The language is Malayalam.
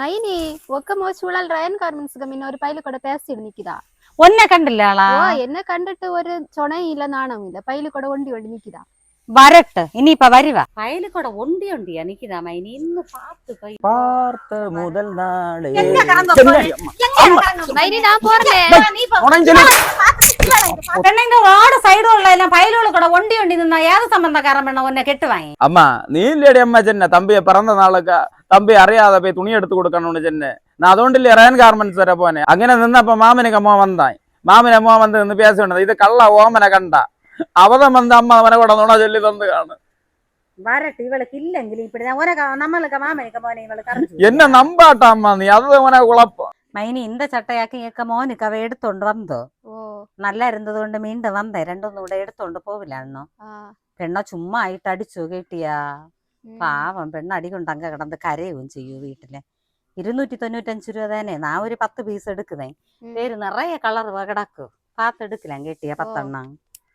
மைனி ஒக்கமோ சூழல் ரயன் கார்மெண்ட்ஸ்க்கு முன்ன ஒரு பையில கூட பேசிட்டு நிக்குதா. ஒன்ன கண்டில்லாளா? ஓ என்ன கண்டுட்டு ஒரு சொனை இல்ல நாணம் இல்ல பையில கூட ஒண்டி ஒண்டி நிக்குதா. வரட்டு இனி இப்ப வருவா. பையில கூட ஒண்டி ஒண்டியா நிக்குதா மைனி? இன்னும் பார்த்த முதல் நாளே மைனி நான் போறேன். அம்மா நீ இல்லடி அம்மா சென்ன தம்பிய பிறந்த நாளுக்கா தம்பி അറിയാതെ പോയി തുണി എടുത്തു കൊടുക്കണമെന്ന് ചെന്നെ நான் അതുകൊണ്ടില്ലേ റയൻ ഗാർമെന്റ്സ് വരെ പോനെ അങ്ങനെ നിന്നപ്പോ മാമനക്കമ്മ വന്നായി മാമനമ്മ വന്ന് നിന്ന് പേசுന്നത് ഇത് കള്ള ഓമന കണ്ട അവതം വന്ന് അമ്മ അവനെ കൂടെ നുണ ചൊല്ലി തന്നു കാണു வரட்டு இவளுக்கு இல்லைங்களே இப்படி நம்மளுக்கு மாமனுக்கு போனே இவளுக்கு என்ன நம்பாட்டா அம்மா நீ அது அவனை குழப்பம் மைனி இந்த சட்டையாக்கி எக்க മോനിക്ക് അവ എടുത്തോണ്ട് വന്നു. നല്ല ഇരുന്നത് കൊണ്ട് മീണ്ടും വന്നേ രണ്ടൊന്നും കൂടെ എടുത്തോണ്ട് പോവില്ലാന്നോ. പെണ്ണ ചുമ്മാ ആയിട്ട് അടിച്ചു കേട്ടിയാ. പാവം പെണ്ണ അടി കൊണ്ട് അങ്ങ് കിടന്ന് കരയും ചെയ്യൂ വീട്ടില്. 295 രൂപ തന്നെ നാ ഒരു 10 പീസ് എടുക്കുന്നേ. പേര് നിറയെ കളർ കിടക്കും. പാത്തെടുക്കില്ല കേട്ടിയാ 10 എണ്ണം.